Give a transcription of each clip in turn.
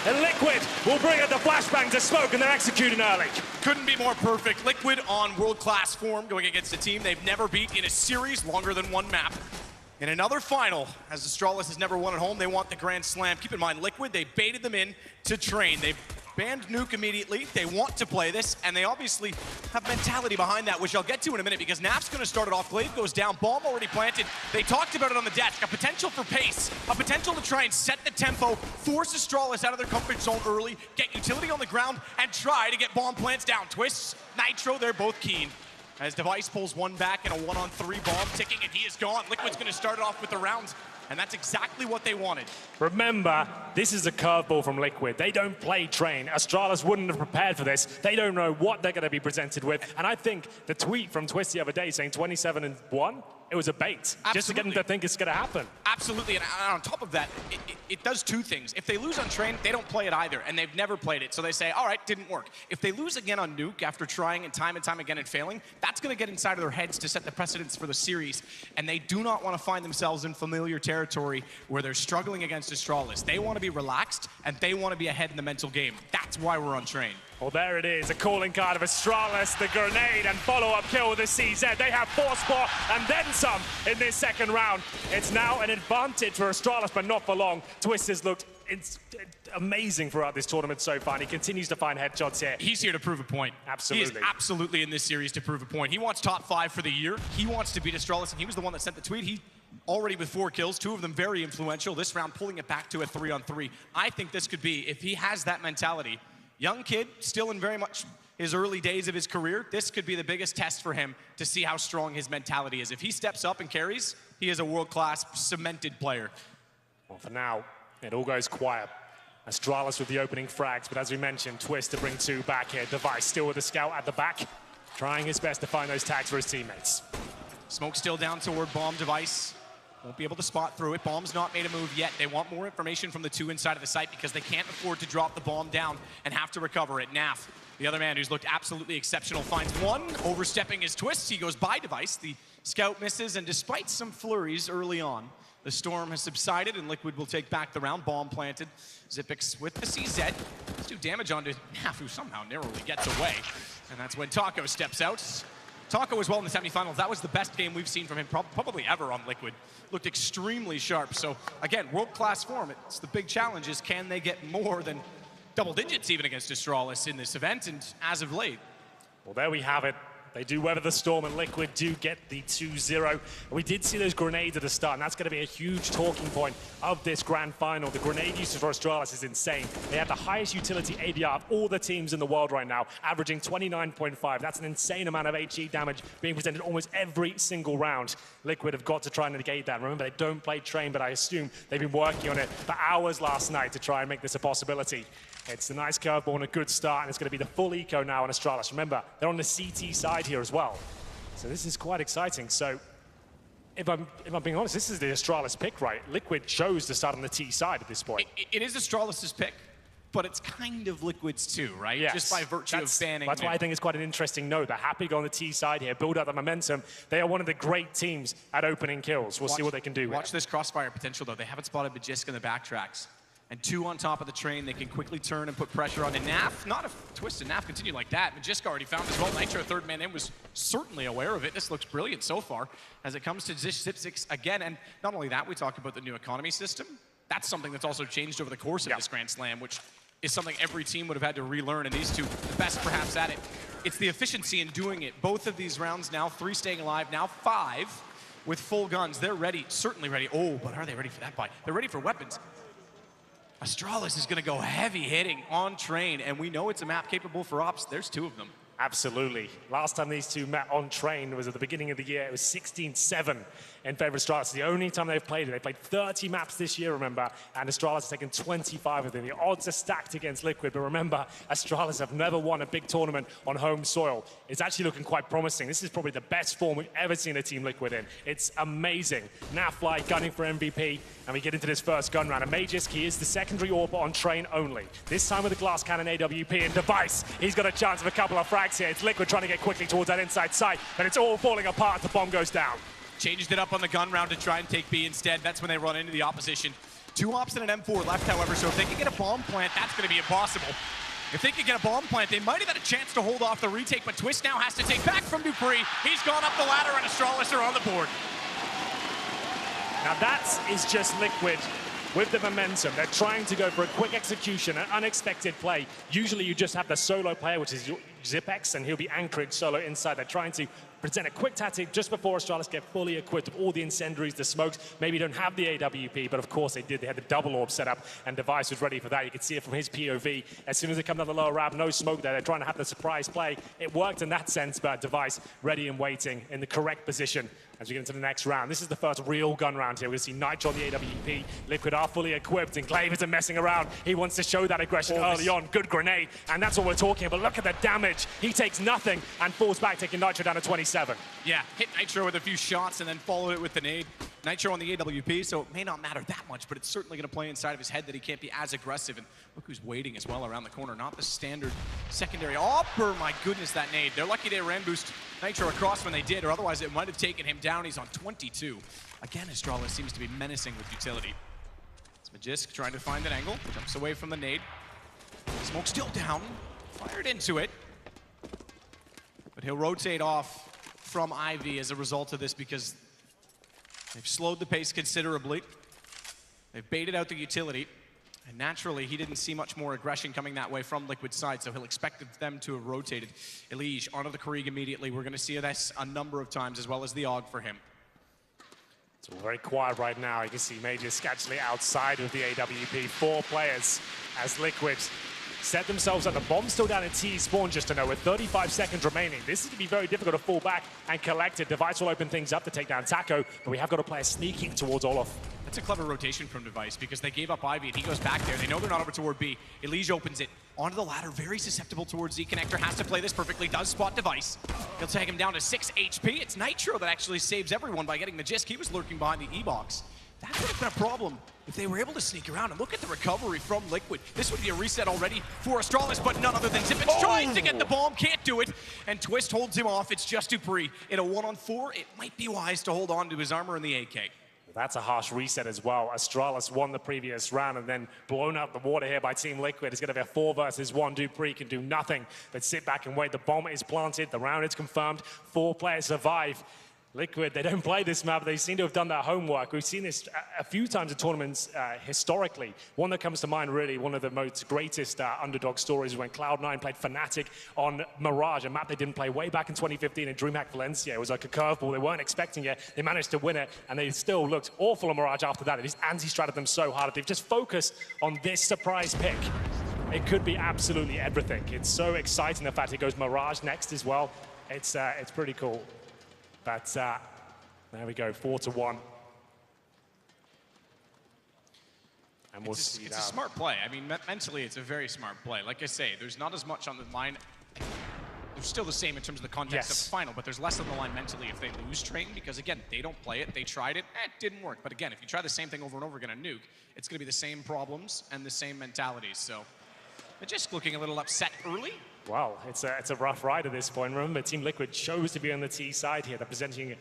and Liquid will bring out the flashbangs to smoke, and they're executing early. Couldn't be more perfect. Liquid on world-class form going against a team they've never beat in a series longer than one map. In another final, as Astralis has never won at home, they want the Grand Slam. Keep in mind, Liquid, they baited them in to train. They banned Nuke immediately. They want to play this, and they obviously have mentality behind that, which I'll get to in a minute, because Naf's going to start it off. Glaive goes down, bomb already planted. They talked about it on the desk. A potential for pace, a potential to try and set the tempo, force Astralis out of their comfort zone early, get utility on the ground, and try to get bomb plants down. Twists, Nitro, they're both keen. As Device pulls one back and a 1-on-3 bomb ticking, and he is gone. Liquid's going to start it off with the rounds, and that's exactly what they wanted. Remember, this is a curveball from Liquid. They don't play train. Astralis wouldn't have prepared for this. They don't know what they're going to be presented with. And I think the tweet from Twist the other day saying 27-1, it was a bait. Absolutely. Just to get them to think it's going to happen. Absolutely, and on top of that, it does two things. If they lose on train, they don't play it either, and they've never played it. So they say, all right, didn't work. If they lose again on Nuke after trying and time again and failing, that's going to get inside of their heads to set the precedence for the series. And they do not want to find themselves in familiar territory where they're struggling against Astralis. They want to be relaxed, and they want to be ahead in the mental game. That's why we're on train. Well, there it is, a calling card of Astralis, the grenade and follow-up kill with the CZ. They have 4 spot and then some in this second round. It's now an advantage for Astralis, but not for long. Twist has looked amazing throughout this tournament so far, and he continues to find headshots here. He's here to prove a point. Absolutely. He is absolutely in this series to prove a point. He wants top 5 for the year. He wants to beat Astralis, and he was the one that sent the tweet. He already with 4 kills, 2 of them very influential. This round pulling it back to a 3-on-3. I think this could be, if he has that mentality, young kid, still in very much his early days of his career, this could be the biggest test for him to see how strong his mentality is. If he steps up and carries, he is a world-class, cemented player. Well, for now, it all goes quiet. Astralis with the opening frags, but as we mentioned, Twist to bring 2 back here. Device still with the scout at the back, trying his best to find those tags for his teammates. Smoke still down toward bomb. Device won't be able to spot through it. Bomb's not made a move yet. They want more information from the 2 inside of the site because they can't afford to drop the bomb down and have to recover it. Naf, the other man who's looked absolutely exceptional, finds one, overstepping his Twist. He goes by Device. The scout misses, and despite some flurries early on, the storm has subsided, and Liquid will take back the round. Bomb planted. Xyp9x with the CZ. Let's do damage onto Naf, who somehow narrowly gets away. And that's when Taco steps out. Taco as well in the semifinals. That was the best game we've seen from him probably ever on Liquid. Looked extremely sharp. So again, world-class form. It's the big challenge is, can they get more than double digits even against Astralis in this event? And as of late, well, there we have it. They do weather the storm, and Liquid do get the 2-0. We did see those grenades at the start, and that's going to be a huge talking point of this grand final. The grenade usage for Astralis is insane. They have the highest utility ADR of all the teams in the world right now, averaging 29.5. That's an insane amount of HE damage being presented almost every single round. Liquid have got to try and negate that. Remember, they don't play train, but I assume they've been working on it for hours last night to try and make this a possibility. It's a nice curveball and a good start, and it's going to be the full eco now on Astralis. Remember, they're on the CT side here as well. So this is quite exciting. So if I'm being honest, this is the Astralis pick, right? Liquid chose to start on the T side at this point. It is Astralis's pick, but it's kind of Liquid's too, right? Yes. Just by virtue of banning. That's why I think it's quite an interesting note. They're happy to go on the T side here, build up the momentum. They are one of the great teams at opening kills. We'll see what they can do. Watch this crossfire potential, though. They haven't spotted Magisk in the backtracks. And 2 on top of the train, they can quickly turn and put pressure on the Naf. Not if Twist and Naf continue like that. Magisk already found as well. Nitro, 3rd man in, was certainly aware of it. This looks brilliant so far as it comes to Xyp9x again. And not only that, we talk about the new economy system. That's something that's also changed over the course of this Grand Slam, which is something every team would have had to relearn, and these 2, the best perhaps at it. It's the efficiency in doing it. Both of these rounds now, 3 staying alive, now 5 with full guns. They're ready, certainly ready. Oh, but are they ready for that buy? They're ready for weapons. Astralis is going to go heavy hitting on train, and we know it's a map capable for ops. There's 2 of them. Absolutely. Last time these 2 met on train was at the beginning of the year. It was 16-7 in favor of Astralis. It's the only time they've played it. They played 30 maps this year, remember, and Astralis has taken 25 of them. The odds are stacked against Liquid, but remember, Astralis have never won a big tournament on home soil. It's actually looking quite promising. This is probably the best form we've ever seen a Team Liquid in. It's amazing. Nafly gunning for MVP, and we get into this first gun round. And Magisk, he is the secondary AWP on train only. This time with the glass cannon AWP and Device. He's got a chance of a couple of frags here. It's Liquid trying to get quickly towards that inside sight, but it's all falling apart as the bomb goes down. Changed it up on the gun round to try and take B instead. That's when they run into the opposition. 2 ops and an M4 left, however, so if they can get a bomb plant, that's going to be impossible. If they could get a bomb plant, they might have had a chance to hold off the retake, but Twist now has to take back from Dupree. He's gone up the ladder, and Astralis are on the board. Now that is just Liquid with the momentum. They're trying to go for a quick execution, an unexpected play. Usually you just have the solo player, which is Zipex, and he'll be anchoring solo inside. They're trying to present a quick tactic just before Astralis get fully equipped with all the incendiaries, the smokes. Maybe don't have the AWP, but of course they did. They had the double orb set up, and Device was ready for that. You can see it from his POV. As soon as they come down the lower ramp, no smoke there. They're trying to have the surprise play. It worked in that sense, but Device ready and waiting in the correct position as we get into the next round. This is the first real gun round here. We're going to see Nitro on the AWP. Liquid are fully equipped, and Clave isn't messing around. He wants to show that aggression early on. Good grenade, and that's what we're talking about. Look at the damage. He takes nothing and falls back, taking Nitro down to 27. Yeah, hit Nitro with a few shots and then followed it with the nade. Nitro on the AWP, so it may not matter that much, but it's certainly going to play inside of his head that he can't be as aggressive. And look who's waiting as well around the corner. Not the standard secondary. Oh, my goodness, that nade. They're lucky they ran boost Nitro across when they did, or otherwise it might have taken him down. He's on 22. Again, Astralis seems to be menacing with utility. It's Magisk trying to find an angle. Jumps away from the nade. Smoke still down. Fired into it. But he'll rotate off from Ivy as a result of this because they've slowed the pace considerably. They've baited out the utility. And naturally, he didn't see much more aggression coming that way from Liquid's side, so he'll expect them to have rotated. Elige onto the Krieg immediately. We're going to see this a number of times, as well as the AUG for him. It's all very quiet right now. You can see Magisk actually outside of the AWP. 4 players as Liquid set themselves up. The bomb's still down in T spawn, just to know, with 35 seconds remaining. This is going to be very difficult to fall back and collect it. Device will open things up to take down Taco, but we have got a player sneaking towards Olaf. That's a clever rotation from Device because they gave up Ivy and he goes back there. They know they're not over toward B. Elige opens it onto the ladder, very susceptible towards Z. Connector has to play this perfectly, does spot Device. He'll take him down to 6 HP. It's Nitro that actually saves everyone by getting Magisk. He was lurking behind the E-box. That would have been a problem if they were able to sneak around. And look at the recovery from Liquid. This would be a reset already for Astralis, but none other than Zippets trying to get the bomb, can't do it. And Twist holds him off. It's just Dupree. In a 1-on-4, it might be wise to hold on to his armor and the AK. That's a harsh reset as well. Astralis won the previous round and then blown out the water here by Team Liquid. It's going to be a 4 versus 1. Dupree can do nothing but sit back and wait. The bomb is planted. The round is confirmed. 4 players survive. Liquid, they don't play this map. They seem to have done their homework. We've seen this a few times in tournaments historically. One that comes to mind, really, one of the most greatest underdog stories when Cloud9 played Fnatic on Mirage, a map they didn't play way back in 2015 in DreamHack Valencia. It was like a curveball. They weren't expecting it. They managed to win it, and they still looked awful on Mirage after that. It just anti-stratted them so hard. They've just focused on this surprise pick. It could be absolutely everything. It's so exciting, the fact it goes Mirage next as well. It's pretty cool. But there we go, 4-1. And we'll see now. It's a smart play. I mean, mentally, it's a very smart play. Like I say, there's not as much on the line. They're still the same in terms of the context of the final, but there's less on the line mentally if they lose Train, because again, they don't play it, they tried it, it didn't work. But again, if you try the same thing over and over again, a nuke, it's going to be the same problems and the same mentalities. So, they're just looking a little upset early. Well, it's a rough ride at this point. Remember, Team Liquid chose to be on the T side here. They're presenting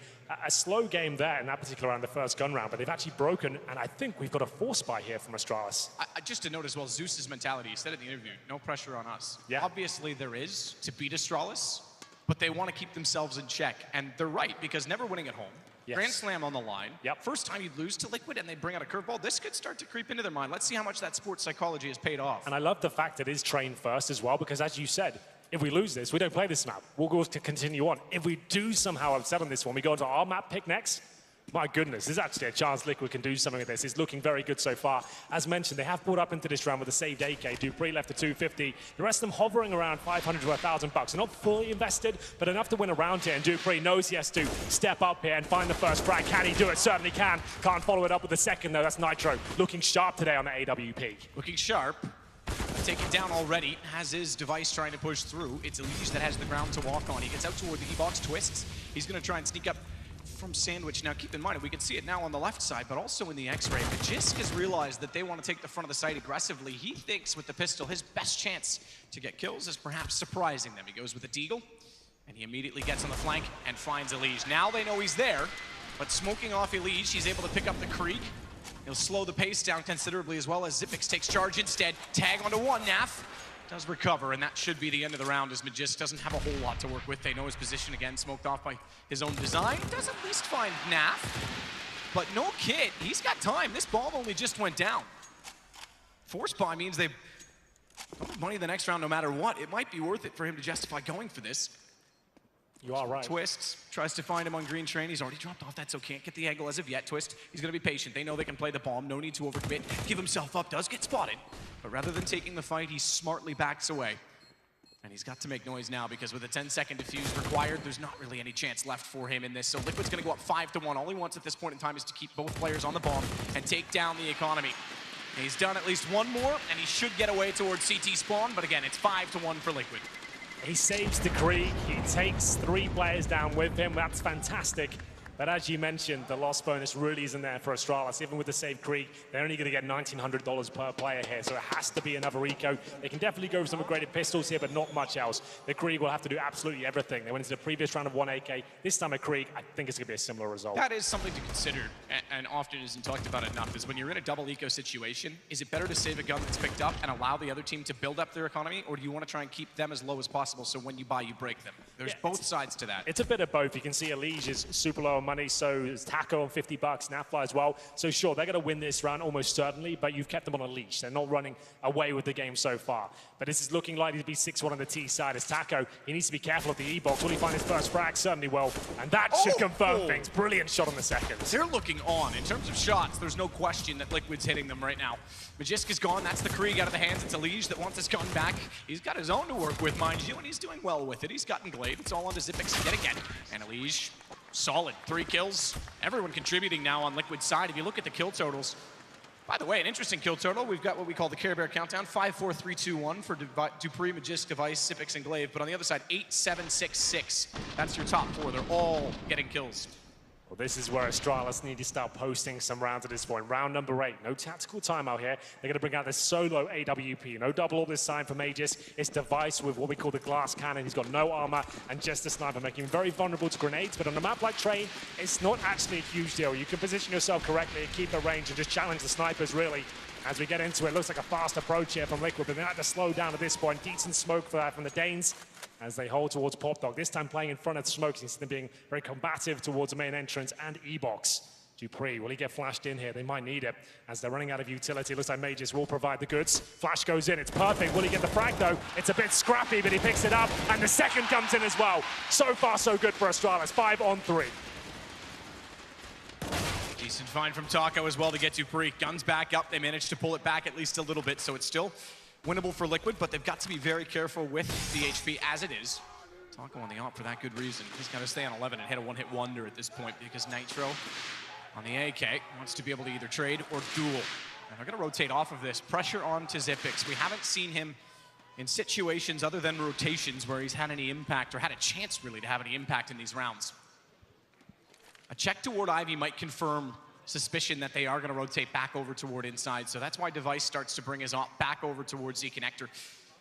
a slow game there in that particular round, the first gun round, but they've actually broken, and I think we've got a force buy here from Astralis. Just to note as well, Zeus's mentality, he said in the interview, no pressure on us. Yeah. Obviously there is to beat Astralis, but they want to keep themselves in check, and they're right, because never winning at home. Yes. Grand Slam on the line. Yep. First time you'd lose to Liquid and they bring out a curveball. This could start to creep into their mind. Let's see how much that sports psychology has paid off. And I love the fact that it is Train first as well, because as you said, if we lose this, we don't play this map. We'll go to continue on. If we do somehow upset on this one, we go into our map pick next. My goodness, there's actually a chance Liquid can do something with this. It's looking very good so far. As mentioned, they have brought up into this round with a saved AK. Dupree left at 250. The rest of them hovering around 500 to 1,000 bucks. They're not fully invested, but enough to win a round here. And Dupree knows he has to step up here and find the first frag. Can he do it? Certainly can. Can't follow it up with the second, though. That's Nitro looking sharp today on the AWP. Looking sharp. Taken down already, as is Device trying to push through. It's Elige that has the ground to walk on. He gets out toward the E-box, twists. He's going to try and sneak up from Sandwich. Now, keep in mind, we can see it now on the left side, but also in the X-ray. Magisk has realized that they want to take the front of the site aggressively. He thinks with the pistol, his best chance to get kills is perhaps surprising them. He goes with the Deagle, and he immediately gets on the flank and finds Elige. Now they know he's there, but smoking off Elige, he's able to pick up the Krieg. He'll slow the pace down considerably as well as Xyp9x takes charge instead. Tag onto one, Naf does recover, and that should be the end of the round as Magisk doesn't have a whole lot to work with. They know his position again, smoked off by his own design. Does at least find Naf, but no Kit. He's got time. This bomb only just went down. Force buy means they don't have money the next round no matter what. It might be worth it for him to justify going for this. You are right. Twist tries to find him on green train. He's already dropped off that, so can't get the angle as of yet. Twist, he's going to be patient. They know they can play the bomb. No need to overcommit. Give himself up. Does get spotted. But rather than taking the fight, he smartly backs away. And he's got to make noise now because with a 10-second defuse required, there's not really any chance left for him in this. So Liquid's going to go up 5-1. All he wants at this point in time is to keep both players on the bomb and take down the economy. He's done at least one more, and he should get away towards CT spawn. But again, it's 5-1 for Liquid. He saves the Krieg, he takes 3 players down with him, that's fantastic. But as you mentioned, the loss bonus really isn't there for Astralis. Even with the saved Krieg, they're only going to get $1,900 per player here, so it has to be another eco. They can definitely go for some upgraded pistols here, but not much else. The Krieg will have to do absolutely everything. They went into the previous round of 1 AK. This time a Krieg, I think it's going to be a similar result. That is something to consider, and often isn't talked about enough, is when you're in a double eco situation, is it better to save a gun that's picked up and allow the other team to build up their economy, or do you want to try and keep them as low as possible so when you buy, you break them? There's both sides to that. It's a bit of both. You can see Elige is super low on money, so is Taco on $50, Nafly as well. So sure, they're going to win this round almost certainly, but you've kept them on a leash. They're not running away with the game so far. But this is looking likely to be 6-1 on the T side as Taco, he needs to be careful of the E-box. Will he find his first frag? Certainly will. And that should confirm things. Brilliant shot on the second. They're looking on. In terms of shots, there's no question that Liquid's hitting them right now. Magisk is gone. That's the Krieg out of the hands. It's Elige that wants his gun back. He's got his own to work with, mind you, and he's doing well with it. He's gotten Glaive. It's all on to Xyp9x yet again. And Elige, solid. 3 kills. Everyone contributing now on Liquid's side. If you look at the kill totals, by the way, an interesting kill total. We've got what we call the Care Bear countdown. 5, 4, 3, 2, 1 for Dupree, Magisk, Device, Xyp9x, and Glaive. But on the other side, 8, 7, 6, 6. That's your top 4. They're all getting kills. Well, this is where Astralis need to start posting some rounds at this point. Round number 8, no tactical timeout here. They're going to bring out this solo AWP. No double all this time for Magisk. It's Device with what we call the glass cannon. He's got no armor and just a sniper, making him very vulnerable to grenades. But on a map like Train, it's not actually a huge deal. You can position yourself correctly and keep the range and just challenge the snipers, really. As we get into it, looks like a fast approach here from Liquid, but they have to slow down at this point. Decent smoke for that from the Danes as they hold towards Pop Dog. This time playing in front of smoke, instead of being very combative towards the main entrance and E-box. Dupree, will he get flashed in here? They might need it as they're running out of utility. Looks like Magisk will provide the goods. Flash goes in, it's perfect. Will he get the frag though? It's a bit scrappy, but he picks it up, and the second comes in as well. So far, so good for Astralis. 5 on 3. Decent find from Taco as well to get Dupree. Guns back up. They managed to pull it back at least a little bit, so it's still winnable for Liquid, but they've got to be very careful with the HP as it is. Taco on the op for that good reason. He's got to stay on 11 and hit a one-hit wonder at this point because Nitro on the AK wants to be able to either trade or duel. And they're going to rotate off of this. Pressure on to Xyp9x. We haven't seen him in situations other than rotations where he's had any impact or had a chance really to have any impact in these rounds. A check toward Ivy might confirm suspicion that they are going to rotate back over toward inside. So that's why Device starts to bring his op back over towards Z Connector.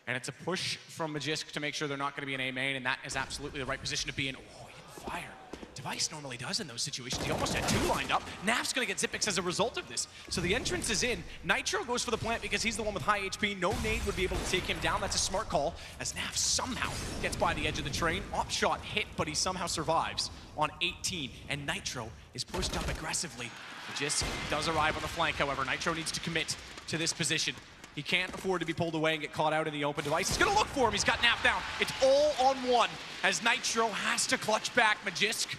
And it's a push from Magisk to make sure they're not going to be an A main, and that is absolutely the right position to be in. Oh, he didn't fire. Device normally does in those situations. He almost had 2 lined up. Naf's going to get Xyp9x as a result of this. So the entrance is in. Nitro goes for the plant because he's the one with high HP. No nade would be able to take him down. That's a smart call as Naf somehow gets by the edge of the train. Op shot hit, but he somehow survives on 18. And Nitro is pushed up aggressively. Magisk does arrive on the flank, however. Nitro needs to commit to this position. He can't afford to be pulled away and get caught out in the open. Device is going to look for him. He's got Naf down. It's all on 1 as Nitro has to clutch back. Magisk,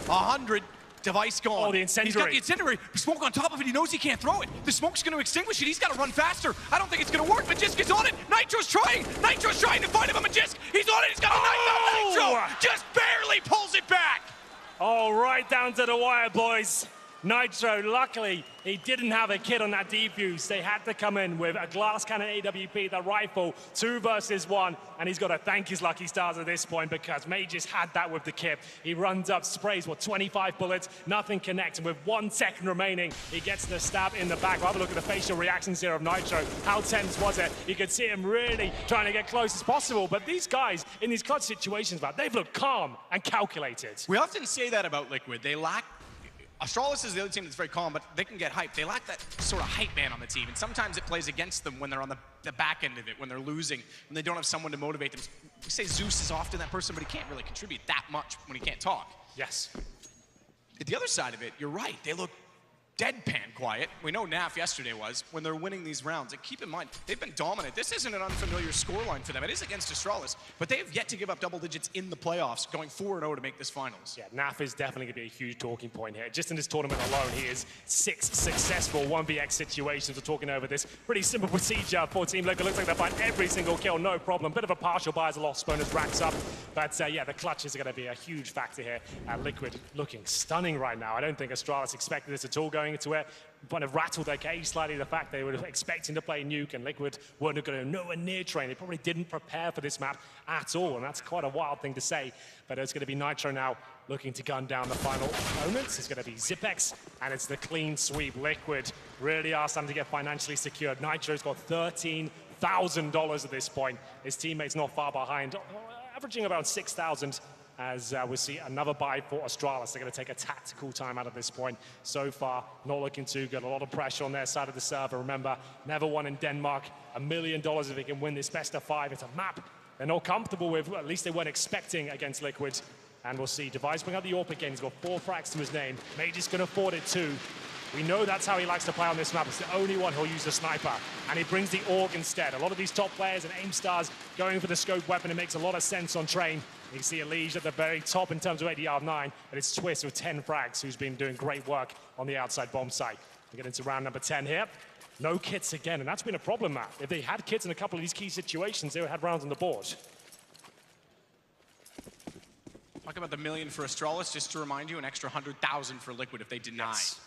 100. Device gone. Oh, the incendiary. He's got the incendiary. Smoke on top of it. He knows he can't throw it. The smoke's going to extinguish it. He's got to run faster. I don't think it's going to work. Magisk is on it. Nitro's trying. Nitro's trying to find him. Magisk, he's on it. He's got a knife out. Nitro just barely pulls it back. Oh, right down to the wire, boys. Nitro, luckily, he didn't have a kit on that defuse. They had to come in with a glass cannon AWP, the rifle, 2 versus 1, and he's got to thank his lucky stars at this point because Magisk had that with the kit. He runs up, sprays, 25 bullets, nothing connects, and with 1 second remaining, he gets the stab in the back. We'll have a look at the facial reactions here of Nitro. How tense was it? You could see him really trying to get close as possible, but these guys, in these clutch situations, they've looked calm and calculated. We often say that about Liquid. They lack Astralis is the other team that's very calm, but they can get hyped. They lack that sort of hype man on the team, and sometimes it plays against them when they're on the back end of it, when they're losing, when they don't have someone to motivate them. We say Zeus is often that person, but he can't really contribute that much when he can't talk. Yes. At the other side of it, you're right. They look deadpan quiet. We know NAF yesterday was when they're winning these rounds. And keep in mind, they've been dominant. This isn't an unfamiliar scoreline for them. It is against Astralis, but they have yet to give up double digits in the playoffs, going 4-0 to make this finals. Yeah, NAF is definitely going to be a huge talking point here. Just in this tournament alone, he is 6 successful 1vx situations. We're talking over this pretty simple procedure for Team Liquid. Looks like they find every single kill, no problem. Bit of a partial buy as a loss bonus racks up. But yeah, the clutches are going to be a huge factor here. Liquid looking stunning right now. I don't think Astralis expected this at all going into it. Kind of rattled their cage slightly, the fact they were expecting to play Nuke and Liquid weren't going to nowhere near train. They probably didn't prepare for this map at all, and that's quite a wild thing to say. But it's going to be Nitro now looking to gun down the final opponents. It's going to be Zipex, and it's the clean sweep. Liquid really are starting to get financially secured. Nitro's got $13,000 at this point. His teammates not far behind, averaging around 6,000. As we see another buy for Astralis. They're going to take a tactical time out at this point. So far, not looking too good. A lot of pressure on their side of the server. Remember, never won in Denmark. $1 million if they can win this best of 5. It's a map they're not comfortable with. At least they weren't expecting against Liquid. And we'll see. Device bring out the AWP again. He's got 4 frags to his name. Mage's going to afford it too. We know that's how he likes to play on this map. It's the only one who'll use the sniper. And he brings the AUG instead. A lot of these top players and aim stars going for the scope weapon. It makes a lot of sense on train. You can see Elige at the very top in terms of ADR of 9, but it's Twist with 10 frags, who's been doing great work on the outside bomb site. We get into round number 10 here. No kits again, and that's been a problem, Matt. If they had kits in a couple of these key situations, they would have had rounds on the board. Talk about the million for Astralis, just to remind you, an extra 100,000 for Liquid if they deny. Yes.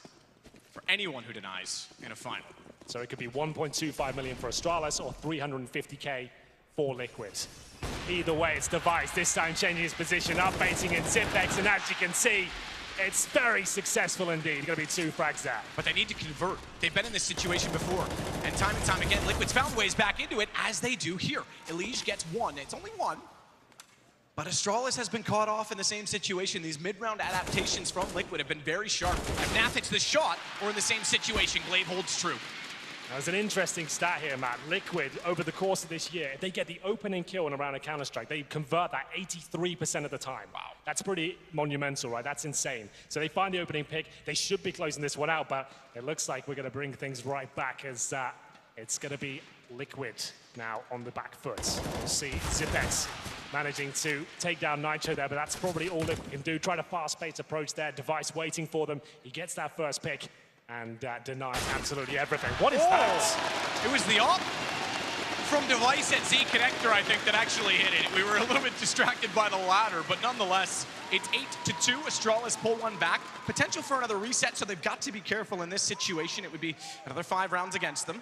For anyone who denies in a final. So it could be 1.25 million for Astralis or 350K for Liquid. Either way, it's Device, this time changing his position, up baiting in Zipex, and as you can see, it's very successful indeed. Going to be 2 frags there. But they need to convert. They've been in this situation before. And time again, Liquid's found ways back into it, as they do here. Elige gets 1. It's only 1. But Astralis has been caught off in the same situation. These mid-round adaptations from Liquid have been very sharp. If NAF hits the shot, or in the same situation, Glaive holds true. There's an interesting stat here, Matt. Liquid, over the course of this year, if they get the opening kill in a round of Counter-Strike, they convert that 83% of the time. Wow. That's pretty monumental, right? That's insane. So they find the opening pick. They should be closing this one out, but it looks like we're going to bring things right back as it's going to be Liquid now on the back foot. We'll see Zipex managing to take down Nitro there, but that's probably all Liquid can do. Try to fast-paced approach there. Device waiting for them. He gets that first pick and denies absolutely everything. What is that? It was the op from Device at Z Connector, I think, that actually hit it. We were a little bit distracted by the ladder, but nonetheless, it's 8-2. Astralis pull one back. Potential for another reset, so they've got to be careful in this situation. It would be another 5 rounds against them.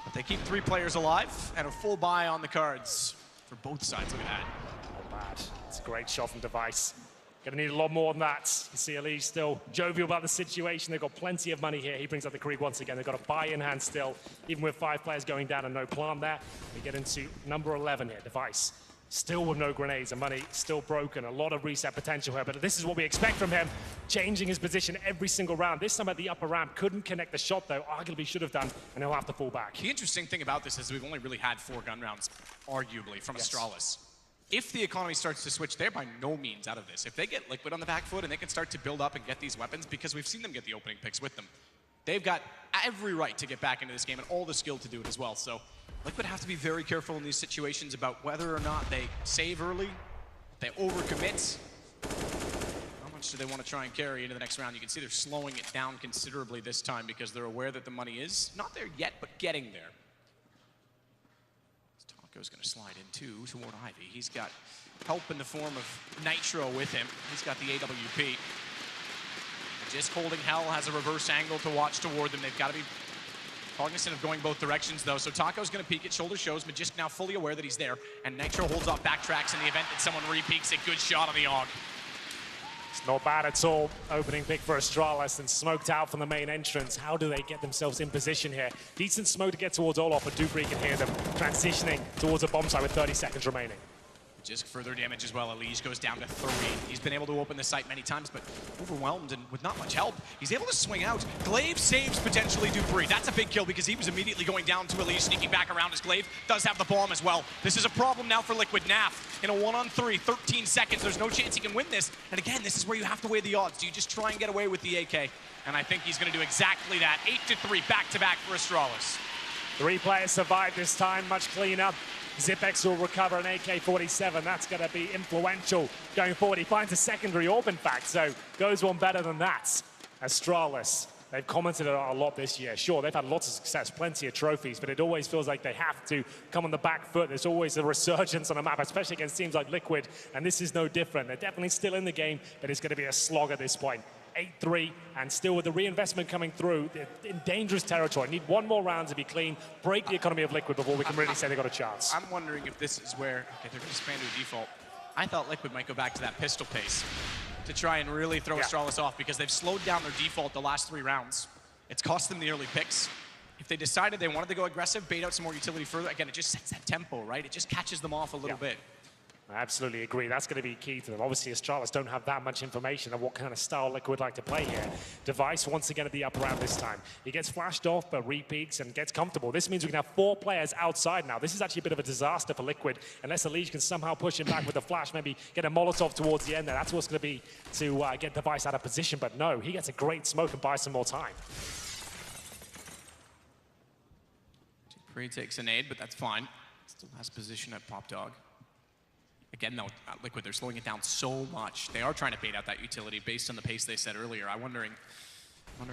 But they keep 3 players alive and a full buy on the cards for both sides. Look at that. Not bad. It's a great shot from Device. Gonna need a lot more than that. You see Elige still jovial about the situation. They've got plenty of money here. He brings up the Krieg once again. They've got a buy in hand still, even with 5 players going down and no plant there. We get into number 11 here, Device. Still with no grenades and money still broken. A lot of reset potential here, but this is what we expect from him. Changing his position every single round. This time at the upper ramp, couldn't connect the shot though. Arguably should have done, and he'll have to fall back. The interesting thing about this is we've only really had 4 gun rounds, arguably, from Astralis. If the economy starts to switch, they're by no means out of this. If they get Liquid on the back foot and they can start to build up and get these weapons, because we've seen them get the opening picks with them, they've got every right to get back into this game and all the skill to do it as well. So Liquid have to be very careful in these situations about whether or not they save early, they overcommit. How much do they want to try and carry into the next round? You can see they're slowing it down considerably this time because they're aware that the money is not there yet, but getting there. Taco's going to slide in too toward Ivy. He's got help in the form of Nitro with him. He's got the AWP. Just holding Hell has a reverse angle to watch toward them. They've got to be cognizant of going both directions though. So Taco's going to peek at shoulder shows. Magisk now fully aware that he's there. And Nitro holds off backtracks in the event that someone re-peeks a good shot on the AUG. It's not bad at all. Opening pick for Astralis and smoked out from the main entrance. How do they get themselves in position here? Decent smoke to get towards Olof, but Dubry can hear them transitioning towards a bomb site with 30 seconds remaining. Just further damage as well. Elige goes down to 3. He's been able to open the site many times, but overwhelmed and with not much help. He's able to swing out. Glaive saves potentially Dupree. That's a big kill because he was immediately going down to Elige, sneaking back around as Glaive does have the bomb as well. This is a problem now for Liquid. Naf in a 1-on-3, 13 seconds. There's no chance he can win this. And again, this is where you have to weigh the odds. Do you just try and get away with the AK? And I think he's going to do exactly that. 8-3 back-to-back for Astralis. 3 players survived this time, much cleaner. Zipex will recover an AK-47. That's going to be influential going forward. He finds a secondary orb, in fact, so goes one better than that. Astralis, they've commented a lot this year. Sure, they've had lots of success, plenty of trophies, but it always feels like they have to come on the back foot. There's always a resurgence on a map, especially against teams like Liquid, and this is no different. They're definitely still in the game, but it's going to be a slog at this point. 8-3, and still with the reinvestment coming through, they're in dangerous territory. Need one more round to be clean, break the economy of Liquid before we can really say they got a chance. I'm wondering if this is where, okay, they're going to expand to a default. I thought Liquid might go back to that pistol pace to try and really throw Astralis off because they've slowed down their default the last 3 rounds. It's cost them the early picks. If they decided they wanted to go aggressive, bait out some more utility further, again, it just sets that tempo, right? It just catches them off a little bit. I absolutely agree. That's going to be key to them. Obviously, Astralis don't have that much information of what kind of style Liquid would like to play here. Device once again at the upper round this time. He gets flashed off, but repeats and gets comfortable. This means we can have 4 players outside now. This is actually a bit of a disaster for Liquid, unless Elige can somehow push him back with a flash, maybe get a Molotov towards the end there. That's what's going to be to get Device out of position, but no, he gets a great smoke and buys some more time. Dupree takes a nade, but that's fine. Still has position at Pop Dog. Again, though, Liquid, they're slowing it down so much. They are trying to bait out that utility based on the pace they said earlier. I'm wondering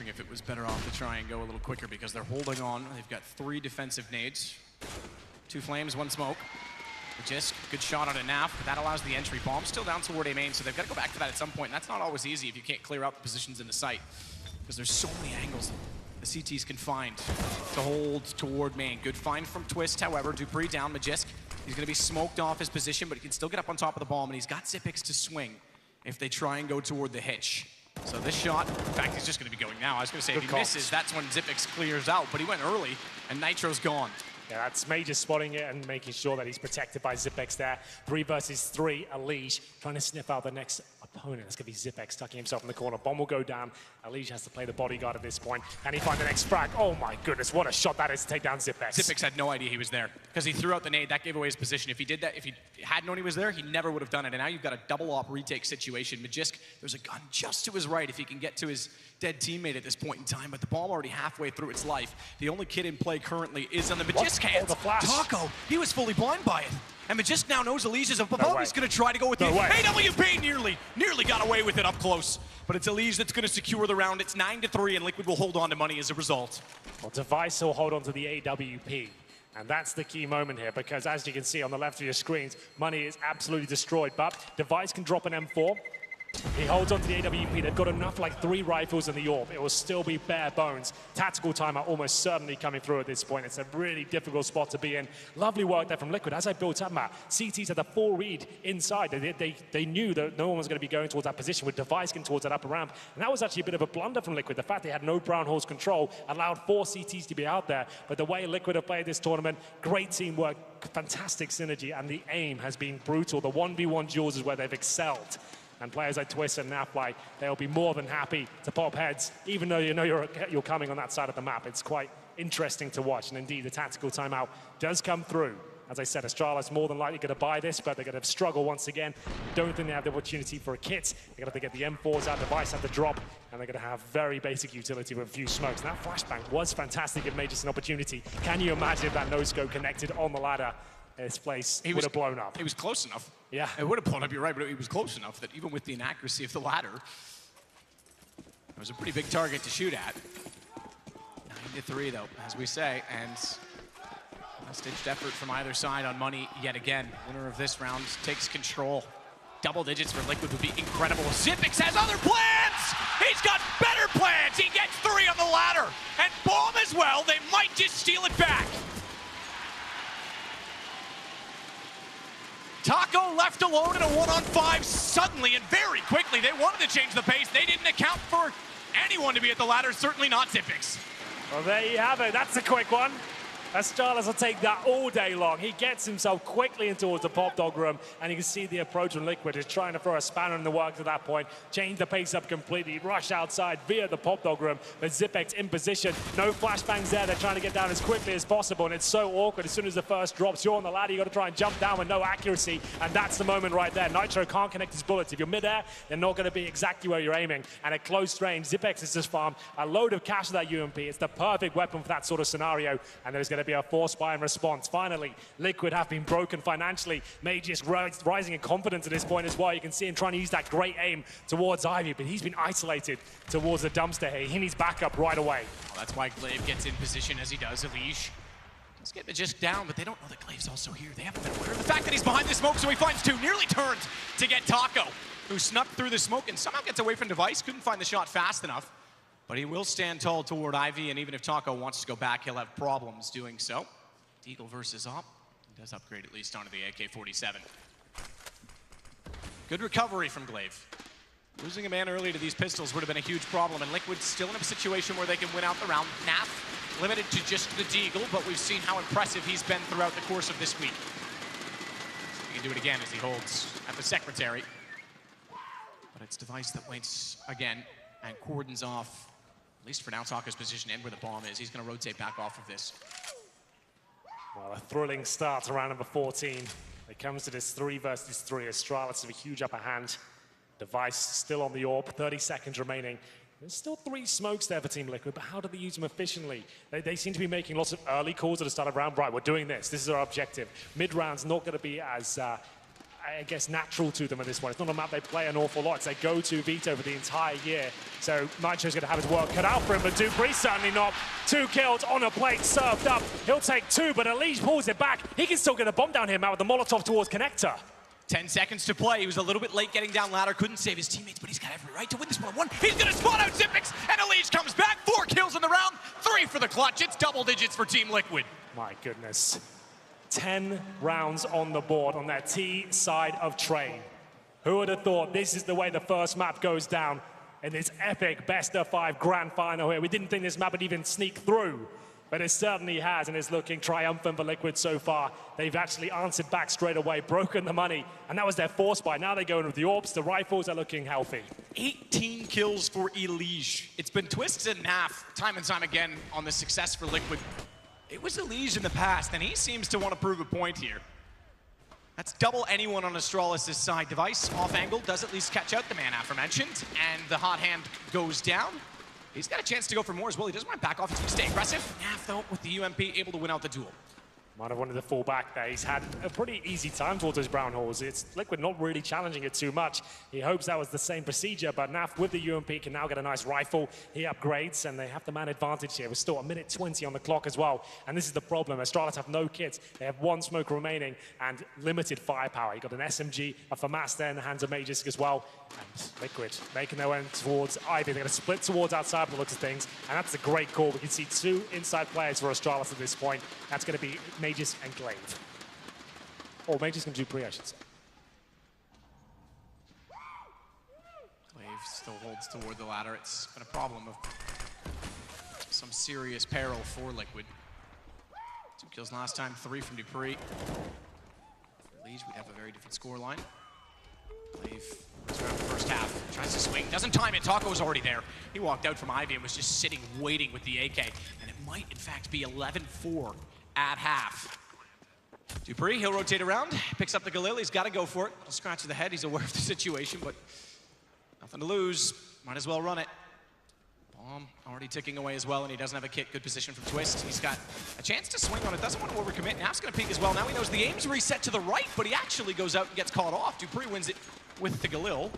if it was better off to try and go a little quicker because they're holding on. They've got 3 defensive nades. 2 flames, 1 smoke. Just good shot on a Naf, but that allows the entry. Bomb still down toward A main, so they've got to go back to that at some point. And that's not always easy if you can't clear out the positions in the site because there's so many angles the CTs can find to hold toward main. Good find from Twist, however. Dupree down, Magisk. He's going to be smoked off his position, but he can still get up on top of the bomb, and he's got Zipex to swing if they try and go toward the hitch. So this shot, in fact, he's just going to be going now. I was going to say, if he misses, that's when Zipex clears out, but he went early, and Nitro's gone. Yeah, that's Major spotting it and making sure that he's protected by Zipex there. 3 versus 3, Elige trying to sniff out the next opponent. It's going to be Zipex tucking himself in the corner. Bomb will go down. Elige has to play the bodyguard at this point. Can he find the next frag? Oh my goodness, what a shot that is to take down Zipex. Zipex had no idea he was there because he threw out the nade. That gave away his position. If he did that, if he had known he was there, he never would have done it. And now you've got a double op retake situation. Magisk, there's a gun just to his right if he can get to his dead teammate at this point in time, but the bomb already halfway through its life. The only kid in play currently is on the Magisk hands. Oh, the flash. Taco, he was fully blind by it. And Magisk now knows Elige is above. He's going to try to go with the AWP. Nearly got away with it up close. But it's Elige that's going to secure the round. It's 9-3, and Liquid will hold on to money as a result. Well, Device will hold on to the AWP. And that's the key moment here, because as you can see on the left of your screens, money is absolutely destroyed. But Device can drop an M4. He holds on to the AWP. They've got enough, like 3 rifles in the AWP. It will still be bare bones. Tactical timeout almost certainly coming through at this point. It's a really difficult spot to be in. Lovely work there from Liquid. As I built up, Matt, CT's had a full read inside. They knew that no one was going to be going towards that position with Device getting towards that upper ramp. And that was actually a bit of a blunder from Liquid. The fact they had no brown horse control allowed 4 CTs to be out there. But the way Liquid have played this tournament, great teamwork, fantastic synergy, and the aim has been brutal. The 1v1 duels is where they've excelled. And players like Twist and Nafly, they'll be more than happy to pop heads, even though you know you're coming on that side of the map. It's quite interesting to watch, and indeed the tactical timeout does come through. As I said, Astralis more than likely going to buy this, but they're going to struggle once again. Don't think they have the opportunity for a kit. They're going to have to get the M4s out, Device at the drop, and they're going to have very basic utility with a few smokes. And that flashbang was fantastic. It made us an opportunity. Can you imagine if that no-scope connected on the ladder? This place would have blown up. He was close enough. Yeah. It would have blown up, you're right, but he was close enough that even with the inaccuracy of the ladder, it was a pretty big target to shoot at. 9-3, though, as we say, and last-ditched effort from either side on money yet again. Winner of this round takes control. Double digits for Liquid would be incredible. Zipex has other plans! He's got better plans! He gets 3 on the ladder! And Bomb as well, they might just steal it back! Taco left alone in a 1-on-5 suddenly and very quickly. They wanted to change the pace. They didn't account for anyone to be at the ladder, certainly not Zipex. Well, there you have it. That's a quick one. Astralis will take that all day long. He gets himself quickly in towards the pop dog room, and you can see the approach from Liquid is trying to throw a spanner in the works at that point, change the pace up completely, rush outside via the pop dog room, but Zipex in position. No flashbangs there. They're trying to get down as quickly as possible, and it's so awkward. As soon as the first drops, you're on the ladder, you got to try and jump down with no accuracy, and that's the moment right there. Nitro can't connect his bullets. If you're mid-air, they're not going to be exactly where you're aiming, and at close range, Zipex has just farmed a load of cash with that UMP. It's the perfect weapon for that sort of scenario, and there's going to be a force buy in response. Finally, Liquid have been broken financially. Mages rising in confidence at this point as well. You can see him trying to use that great aim towards Ivy, but he's been isolated towards the dumpster here. He needs backup right away. Well, that's why Glaive gets in position as he does. Elige does get Magisk down, but they don't know that Glaive's also here. They haven't been aware of the fact that he's behind the smoke, so he finds two. Nearly turned to get Taco, who snuck through the smoke and somehow gets away from Device. Couldn't find the shot fast enough, but he will stand tall toward Ivy, and even if Taco wants to go back, he'll have problems doing so. Deagle versus Op. He does upgrade at least onto the AK-47. Good recovery from Glaive. Losing a man early to these pistols would have been a huge problem, and Liquid still in a situation where they can win out the round. Naf limited to just the Deagle, but we've seen how impressive he's been throughout the course of this week. He can do it again as he holds at the Secretary. But it's Device that waits again and cordons off, at least for now, Taco's position and where the bomb is. He's going to rotate back off of this. Well, a thrilling start to round number 14. It comes to this 3 versus 3. Astralis have a huge upper hand. Device still on the AWP, 30 seconds remaining. There's still 3 smokes there for Team Liquid, but how do they use them efficiently? They seem to be making lots of early calls at the start of round. Right, we're doing this. This is our objective. Mid-round's not going to be as, I guess, natural to them at this point. It's not a map they play an awful lot. It's their go-to veto for the entire year. So Nitro's going to have his work cut out for him, but Dupree certainly not. 2 kills on a plate, served up. He'll take 2, but Elige pulls it back. He can still get a bomb down here, Matt, with the Molotov towards Connector. 10 seconds to play. He was a little bit late getting down ladder, couldn't save his teammates, but he's got every right to win this 1-1. He's gonna spot out Zipex, and Elige comes back. 4 kills in the round, 3 for the clutch. It's double digits for Team Liquid. My goodness. 10 rounds on the board on that T side of train. Who would have thought this is the way the first map goes down in this epic best-of-5 grand final here? We didn't think this map would even sneak through, but it certainly has, and it's looking triumphant for Liquid so far. They've actually answered back straight away, broken the money, and that was their force buy. Now they go in with the AWPs. The rifles are looking healthy. 18 kills for Elige. It's been twisted in half time and time again on the success for Liquid. It was Elige in the past, and he seems to want to prove a point here. That's double anyone on Astralis' side. Device off angle does at least catch out the man aforementioned, and the hot hand goes down. He's got a chance to go for more as well. He doesn't want to back off. He's going to stay aggressive. Naf, though, with the UMP, able to win out the duel. Might have wanted to fall back there. He's had a pretty easy time towards those brown holes. It's Liquid not really challenging it too much. He hopes that was the same procedure, but Naf with the UMP can now get a nice rifle. He upgrades, and they have the man advantage here. We're still 1:20 on the clock as well, and this is the problem. Astralis have no kits. They have 1 smoke remaining and limited firepower. You got an SMG, a FAMAS there in the hands of Magisk as well, and Liquid making their way towards Ivy. They're going to split towards outside by the looks of things, and that's a great call. We can see 2 inside players for Astralis at this point. That's going to be Magisk and Glaive. Or Magisk and Dupree, I should say. Glaive still holds toward the ladder. It's been a problem of some serious peril for Liquid. 2 kills last time, 3 from Dupree. For Elige, we'd have a very different scoreline. Glaive runs around the first half, tries to swing, doesn't time it. Taco's already there. He walked out from Ivy and was just sitting, waiting with the AK. And it might, in fact, be 11-4 at half. Dupree, he'll rotate around, picks up the Galil. He's got to go for it. He'll scratch to the head. He's aware of the situation, but nothing to lose. Might as well run it. Bomb already ticking away as well, and he doesn't have a kit. Good position from Twist. He's got a chance to swing on it. Doesn't want to overcommit. Naf's going to peek as well. Now he knows the aim's reset to the right, but he actually goes out and gets caught off. Dupree wins it with the Galil.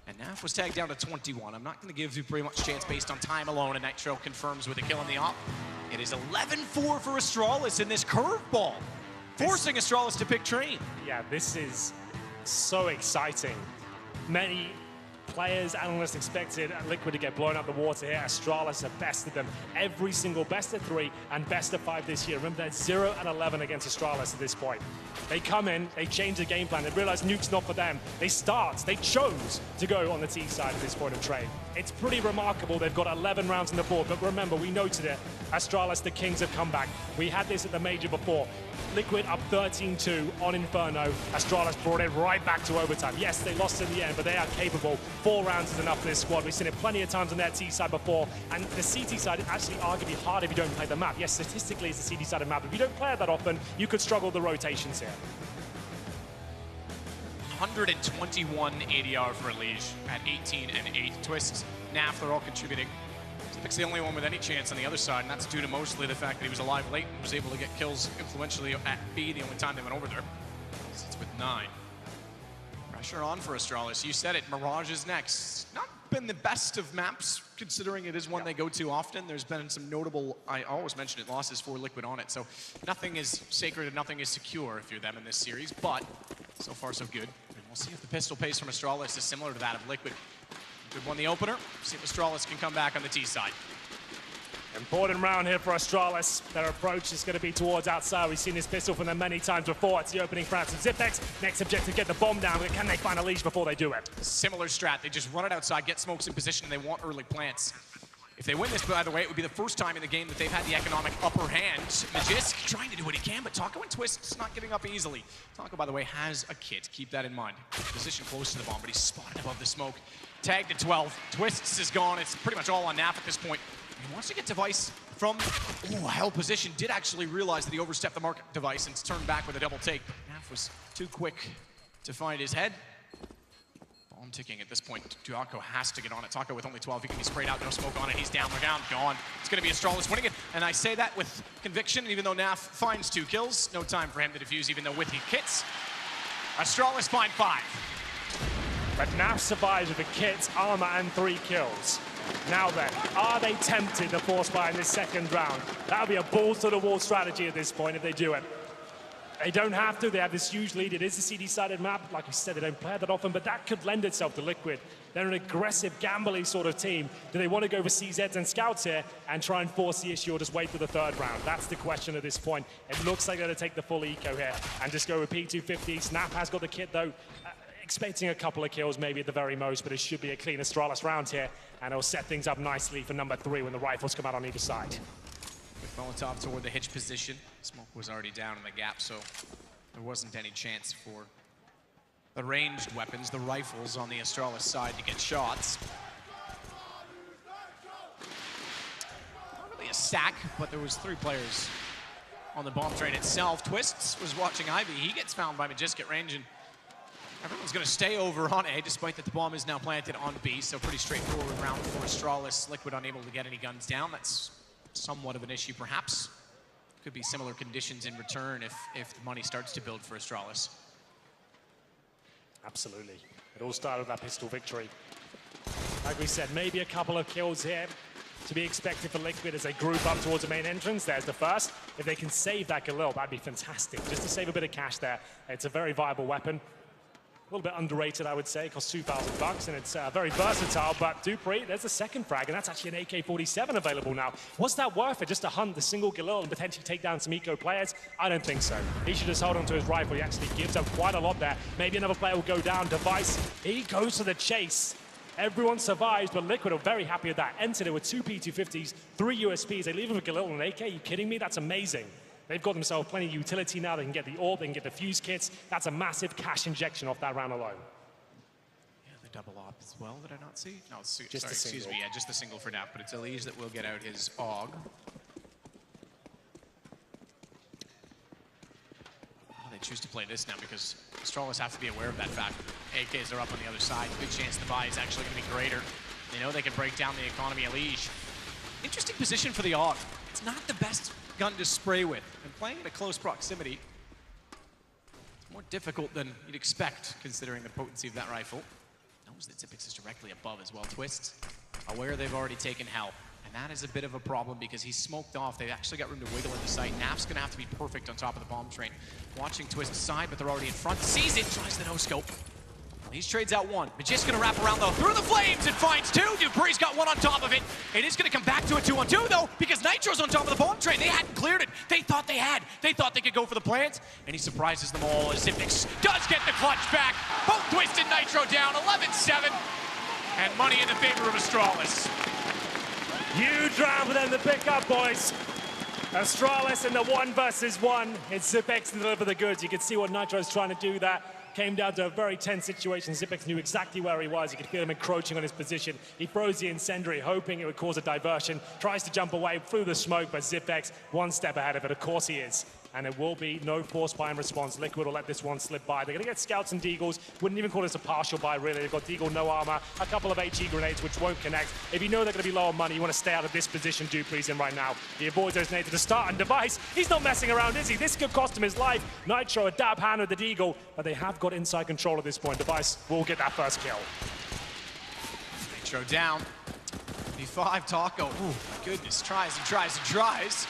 And Naf was tagged down to 21. I'm not going to give Dupree much chance based on time alone, and Nitro confirms with a kill on the op. It is 11-4 for Astralis in this curveball, forcing Astralis to pick train. Yeah, this is so exciting. Many players, analysts expected Liquid to get blown out the water here. Astralis have bested them every single best of 3 and best of 5 this year. Remember, they're 0-11 against Astralis at this point. They come in, they change the game plan, they realize nuke's not for them. They chose to go on the T side at this point of trade. It's pretty remarkable. They've got 11 rounds on the board, but remember, we noted it. Astralis, the Kings have come back. We had this at the major before. Liquid up 13-2 on Inferno. Astralis brought it right back to overtime. Yes, they lost in the end, but they are capable. 4 rounds is enough for this squad. We've seen it plenty of times on their T side before, and the CT side is actually arguably hard if you don't play the map. Yes, statistically it's the CT side of the map. If you don't play it that often, you could struggle with the rotations here. 121 ADR for Elige at 18 and 8. Twist, Naf, they're all contributing. Zipic's the only one with any chance on the other side, and that's due to mostly the fact that he was alive late and was able to get kills influentially at B, the only time they went over there. It's with 9. Pressure on for Astralis. You said it, Mirage is next. Not been the best of maps, considering it is one they go to often. There's been some notable, I always mention it, losses for Liquid on it, so nothing is sacred and nothing is secure if you're them in this series, but so far so good. And we'll see if the pistol pace from Astralis is similar to that of Liquid. Liquid won the opener. See if Astralis can come back on the T side. Important round here for Astralis. Their approach is going to be towards outside. We've seen this pistol from them many times before. It's the opening for Zipex. Next objective, get the bomb down, but can they find Elige before they do it? Similar strat. They just run it outside, get smokes in position, and they want early plants. If they win this, by the way, it would be the first time in the game that they've had the economic upper hand. Magisk trying to do what he can, but Taco and Twist's not giving up easily. Taco, by the way, has a kit. Keep that in mind. Position close to the bomb, but he's spotted above the smoke. Tagged at 12. Twists is gone. It's pretty much all on Naf at this point. He wants to get Device from hell position. Did actually realize that he overstepped the mark Device and turned back with a double take. Naf was too quick to find his head. Bomb ticking at this point. Taco has to get on it. Taco with only 12. He can be sprayed out. No smoke on it. He's down. We're down. Gone. It's going to be Astralis winning it. And I say that with conviction. Even though Naf finds 2 kills, no time for him to defuse, even though with he kits. Astralis find 5. But Naf survives with the kits, armor, and 3 kills. Now then, are they tempted to force fire in this second round? That'll be a balls-to-the-wall strategy at this point if they do it. They don't have to. They have this huge lead. It is a CD-sided map. Like we said, they don't play it that often, but that could lend itself to Liquid. They're an aggressive, gambling sort of team. Do they want to go for CZs and scouts here and try and force the issue or just wait for the 3rd round? That's the question at this point. It looks like they're going to take the full eco here and just go with P250. Snap has got the kit, though. Expecting a couple of kills maybe at the very most, but it should be a clean Astralis round here, and it'll set things up nicely for number 3 when the rifles come out on either side. With Molotov toward the hitch position, smoke was already down in the gap, so there wasn't any chance for the ranged weapons, the rifles on the Astralis side to get shots. Not really a stack, but there was 3 players on the bomb train itself. Twists was watching Ivy. He gets found by Magisk at range, and everyone's going to stay over on A, despite that the bomb is now planted on B, so pretty straightforward round for Astralis. Liquid unable to get any guns down. That's somewhat of an issue, perhaps. Could be similar conditions in return if the money starts to build for Astralis. Absolutely. It all started with that pistol victory. Like we said, maybe a couple of kills here to be expected for Liquid as they group up towards the main entrance. There's the first. If they can save that Galil, that'd be fantastic. Just to save a bit of cash there. It's a very viable weapon. A little bit underrated, I would say. It costs $2,000, and it's very versatile. But Dupree, there's a second frag, and that's actually an AK-47 available now. Was that worth it, just to hunt the single Galil and potentially take down some eco players? I don't think so. He should just hold on to his rifle. He actually gives up quite a lot there. Maybe another player will go down. Device, he goes to the chase. Everyone survives, but Liquid are very happy with that. Entered it with 2 P250s, 3 USPs. They leave him with Galil and an AK. Are you kidding me? That's amazing. They've got themselves plenty of utility now. They can get the orb, they can get the fuse kits. That's a massive cash injection off that round alone. Yeah, the double op as well, did I not see? No, Just excuse me, yeah, just the single for Nap, but it's Elige that will get out his AUG. Well, they choose to play this now because Astralis have to be aware of that fact. AKs are up on the other side. Big chance the buy is actually going to be greater. They know they can break down the economy. Elige. Interesting position for the AUG. It's not the best gun to spray with, and playing at a close proximity, it's more difficult than you'd expect considering the potency of that rifle. Knows that Zipex is directly above as well. Twists, aware they've already taken hell, and that is a bit of a problem because he's smoked off. They've actually got room to wiggle in the sight. Naf's gonna have to be perfect on top of the bomb train. Watching Twist's side, but they're already in front. Sees it, tries the no-scope. He trades out 1. Magisk gonna wrap around though, through the flames and finds 2. Dupree's got 1 on top of it. It is gonna come back to a 2-on-2 though, because Nitro's on top of the bomb train. They hadn't cleared it. They thought they had. They thought they could go for the plant, and he surprises them all as Zipex does get the clutch back. Both Twist and Nitro down, 11-7. And money in the favor of Astralis. Huge round for them to pick up, boys. Astralis in the 1 versus 1. It's Zipex to deliver the goods. You can see what Nitro's trying to do that. Came down to a very tense situation. Zipex knew exactly where he was. You could feel him encroaching on his position. He throws the incendiary, hoping it would cause a diversion. Tries to jump away through the smoke, but Zipex 1 step ahead of it. Of course he is. And it will be no forced buy in response. Liquid will let this one slip by. They're going to get scouts and deagles. Wouldn't even call this a partial buy, really. They've got deagle, no armor, a couple of HE grenades, which won't connect. If you know they're going to be low on money, you want to stay out of this position. Do please him right now. He avoids those nades at the start, and Device, he's not messing around, is he? This could cost him his life. Nitro, a dab hand with the deagle, but they have got inside control at this point. Device will get that first kill. Nitro down. 55 Taco. Ooh, my goodness. Tries and tries and tries.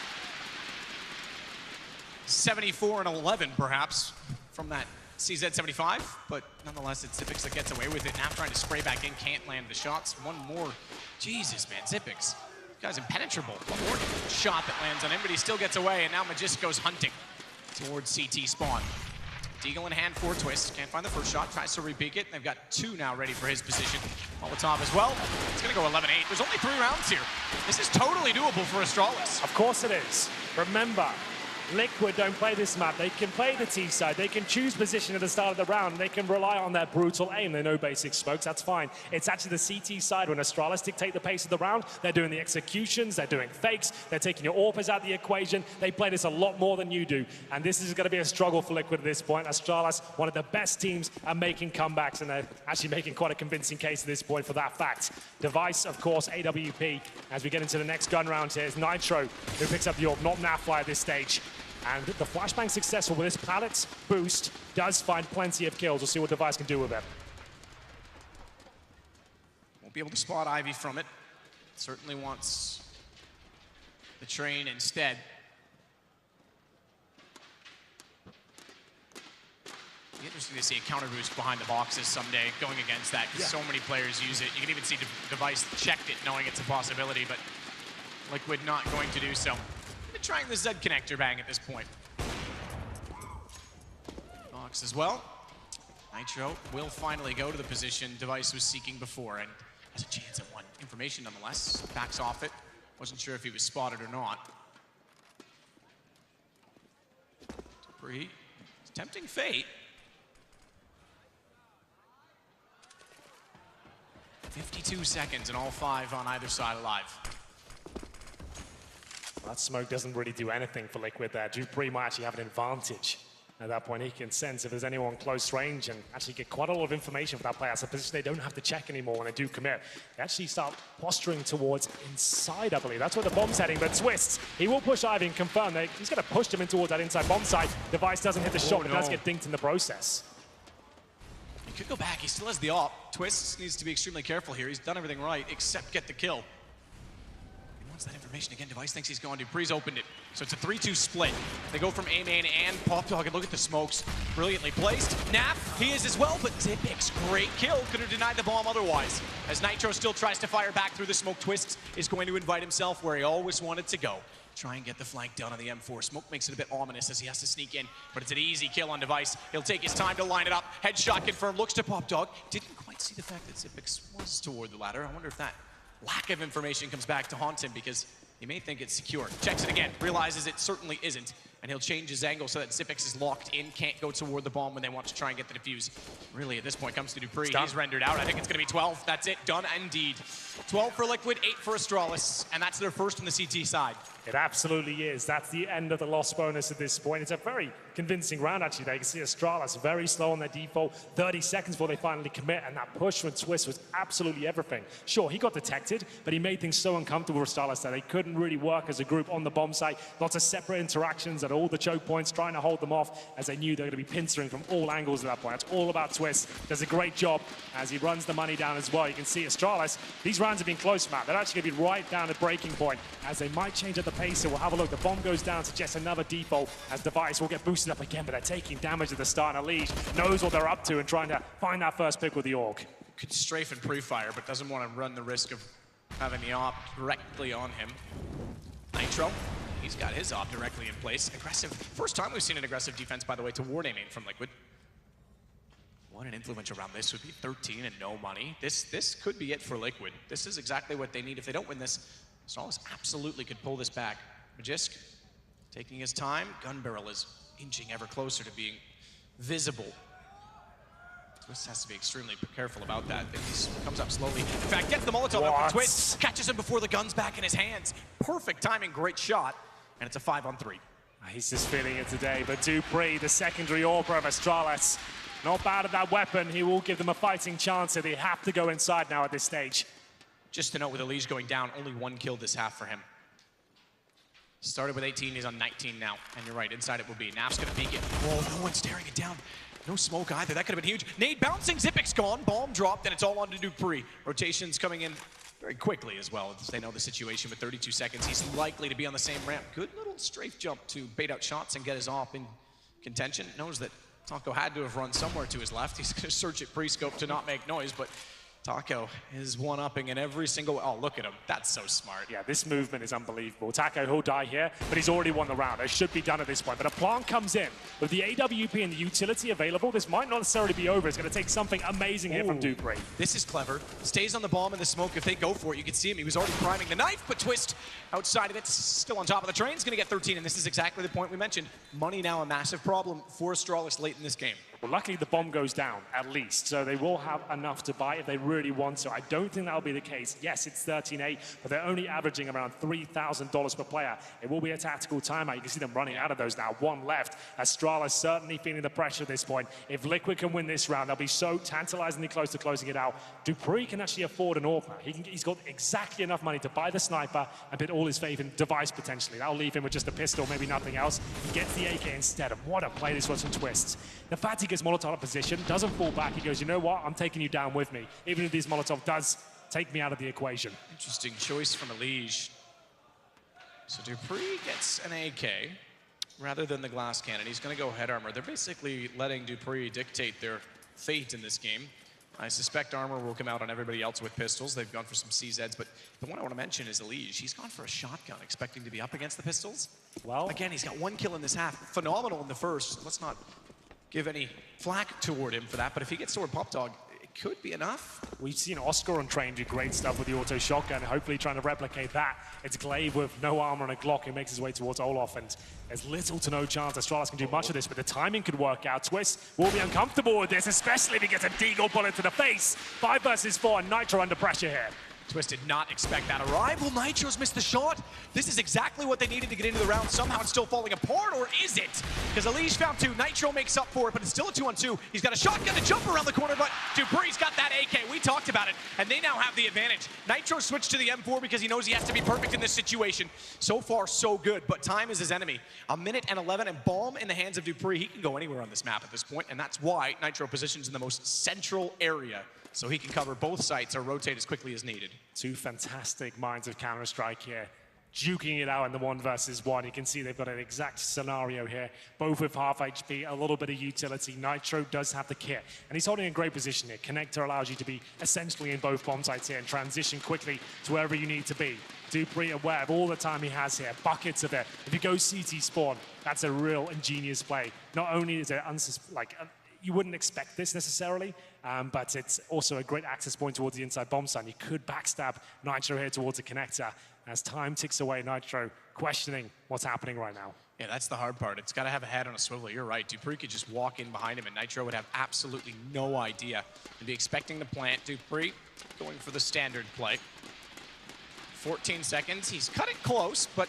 74 and 11, perhaps, from that CZ75, but nonetheless, it's Zipex that gets away with it. Now trying to spray back in, can't land the shots. One more. Jesus, man, Zipex. This guy's impenetrable. One more shot that lands on him, but he still gets away, and now Magist goes hunting towards CT spawn. Deagle in hand for Twist. Can't find the first shot. Tries to re-peek it. They've got 2 now ready for his position. Molotov as well. It's going to go 11-8. There's only 3 rounds here. This is totally doable for Astralis. Of course it is. Remember, Liquid don't play this map. They can play the T side. They can choose position at the start of the round. They can rely on their brutal aim. They know basic smokes. That's fine. It's actually the CT side when Astralis dictate the pace of the round. They're doing the executions. They're doing fakes. They're taking your AWPers out of the equation. They play this a lot more than you do. And this is going to be a struggle for Liquid at this point. Astralis, one of the best teams at making comebacks, and they're actually making quite a convincing case at this point for that fact. Device, of course, AWP. As we get into the next gun round here, is Nitro, who picks up the AWP, not Nafly at this stage. And the flashbang successful with this pallet's boost does find plenty of kills. We'll see what Device can do with it. Won't be able to spot Ivy from it. Certainly wants the train instead. Be interesting to see a counter boost behind the boxes someday going against that, because so many players use it. You can even see Device checked it knowing it's a possibility, but Liquid not going to do so. Trying the Z connector bang at this point. Box as well. Nitro will finally go to the position Device was seeking before, and has a chance at one. Information nonetheless. Backs off it. Wasn't sure if he was spotted or not. Dupree. Tempting fate. 52 seconds and all 5 on either side alive. That smoke doesn't really do anything for Liquid there. Dupree might actually have an advantage. At that point, he can sense if there's anyone close range and actually get quite a lot of information for that player. It's a position they don't have to check anymore when they do commit. They actually start posturing towards inside, I believe. That's where the bomb's heading, but Twists, he will push Ivy and confirm that he's going to push him in towards that inside bomb site. Device doesn't hit the shot, but it does get dinked in the process. He could go back. He still has the op. Twists needs to be extremely careful here. He's done everything right, except get the kill. Wants that information again. Device thinks he's gone. Dupree's opened it. So it's a 3-2 split. They go from A main and Pop Dog, and look at the smokes. Brilliantly placed. Naf, he is as well, but Zipex, great kill. Could have denied the bomb otherwise. As Nitro still tries to fire back through the smoke, Twists is going to invite himself where he always wanted to go. Try and get the flank down on the M4. Smoke makes it a bit ominous as he has to sneak in, but it's an easy kill on Device. He'll take his time to line it up. Headshot confirmed, looks to Pop Dog. Didn't quite see the fact that Zipex was toward the ladder. I wonder if that lack of information comes back to haunt him, because he may think it's secure. Checks it again, realizes it certainly isn't, and he'll change his angle so that Zipex is locked in, can't go toward the bomb when they want to try and get the defuse. Really, at this point, comes to Dupree. He's rendered out. I think it's going to be 12. That's it. Done indeed. 12 for Liquid, 8 for Astralis, and that's their first on the CT side. It absolutely is. That's the end of the loss bonus at this point. It's a very convincing round, actually. There you can see Astralis very slow on their default. 30 seconds before they finally commit, and that push from Twist was absolutely everything. Sure, he got detected, but he made things so uncomfortable for Astralis that they couldn't really work as a group on the bomb site. Lots of separate interactions at all the choke points, trying to hold them off as they knew they were going to be pincering from all angles at that point. It's all about Twist. Does a great job as he runs the money down as well. You can see Astralis, these rounds have been close, Matt. They're actually going to be right down at breaking point as they might change at the pace. So we'll have a look. The bomb goes down, suggests another default as Device will get boosted up again, but they're taking damage at the start. And Elise knows what they're up to and trying to find that first pick with the AUG. Could strafe and pre-fire, but doesn't want to run the risk of having the op directly on him. Nitro, he's got his op directly in place. Aggressive. First time we've seen an aggressive defense, by the way, toward A main from Liquid. What an influential round this would be. 13 and no money. This could be it for Liquid. This is exactly what they need. If they don't win this, Astralis absolutely could pull this back. Magisk taking his time. Gun barrel is inching ever closer to being visible. Twist has to be extremely careful about that. He comes up slowly. In fact, gets the Molotov up for Twist. Catches him before the gun's back in his hands. Perfect timing, great shot. And it's a 5-on-3. He's just feeling it today, but dupreeh, the secondary AWPer of Astralis, not bad at that weapon. He will give them a fighting chance, so they have to go inside now at this stage. Just to note, with Elige going down, only 1 kill this half for him. Started with 18, he's on 19 now. And you're right, inside it will be. Naf's gonna peek it. Whoa, no one's staring it down. No smoke either, that could have been huge. Nade bouncing, Zipic's gone, bomb dropped, and it's all on to dupreeh. Rotations coming in very quickly as well, as they know the situation with 32 seconds. He's likely to be on the same ramp. Good little strafe jump to bait out shots and get his AWP in contention. Knows that Taco had to have run somewhere to his left. He's gonna search at pre-scope to not make noise, but Taco is one-upping in every single, oh, look at him. That's so smart. Yeah, this movement is unbelievable. Taco, he'll die here, but he's already won the round. It should be done at this point. But a plant comes in. With the AWP and the utility available, this might not necessarily be over. It's going to take something amazing here from dupreeh. This is clever. Stays on the bomb in the smoke. If they go for it, you can see him. He was already priming the knife, but Twist outside of it, still on top of the train. He's going to get 13, and this is exactly the point we mentioned. Money now a massive problem for Astralis late in this game. Well, luckily the bomb goes down, at least, so they will have enough to buy if they really want to. I don't think that'll be the case. Yes, it's 13-8, but they're only averaging around $3,000 per player. It will be a tactical timeout. You can see them running out of those now. 1 left. Astralis certainly feeling the pressure at this point. If Liquid can win this round, they'll be so tantalizingly close to closing it out. dupreeh can actually afford an AWPer. He's got exactly enough money to buy the sniper and put all his faith in device potentially. That'll leave him with just a pistol, maybe nothing else. He gets the AK instead. And what a play this was from Twist. The fact he gets Molotov in position, doesn't fall back. He goes, you know what? I'm taking you down with me. Even if this Molotov does take me out of the equation. Interesting choice from Elige. So dupreeh gets an AK rather than the glass cannon. He's going to go head armor. They're basically letting dupreeh dictate their fate in this game. I suspect armor will come out on everybody else with pistols. They've gone for some CZs, but the one I want to mention is Elige. He's gone for a shotgun, expecting to be up against the pistols. Well, again, he's got 1 kill in this half. Phenomenal in the first. Let's not give any flack toward him for that, but if he gets toward Pop Dog, it could be enough. We've seen Oscar on Train do great stuff with the auto shotgun, hopefully trying to replicate that. It's Glaive with no armor and a Glock who makes his way towards Olaf, and there's little to no chance Astralis can do much of this, but the timing could work out. Twist will be uncomfortable with this, especially if he gets a deagle bullet to the face. 5 versus 4, and Nitro under pressure here. Twist did not expect that arrive. Will Nitro's missed the shot? This is exactly what they needed to get into the round. Somehow it's still falling apart, or is it? Because Elige found 2. Nitro makes up for it, but it's still a 2-on-2. He's got a shotgun to jump around the corner, but dupreeh's got that AK. We talked about it, and they now have the advantage. Nitro switched to the M4 because he knows he has to be perfect in this situation. So far, so good, but time is his enemy. 1:11, and bomb in the hands of dupreeh. He can go anywhere on this map at this point, and that's why Nitro positions in the most central area, so he can cover both sites or rotate as quickly as needed. 2 fantastic minds of Counter-Strike here, duking it out in the 1 versus 1. You can see they've got an exact scenario here, both with half HP, a little bit of utility. Nitro does have the kit, and he's holding a great position here. Connector allows you to be essentially in both bomb sites here and transition quickly to wherever you need to be. dupreeh aware of all the time he has here, buckets of it. If you go CT spawn, that's a real ingenious play. Not only is it you wouldn't expect this necessarily, but it's also a great access point towards the inside bomb site. You could backstab Nitro here towards the connector. As time ticks away, Nitro questioning what's happening right now. Yeah, that's the hard part. It's got to have a head on a swivel. You're right. dupreeh could just walk in behind him, and Nitro would have absolutely no idea. He'd be expecting the plant. dupreeh going for the standard play. 14 seconds. He's cut it close, but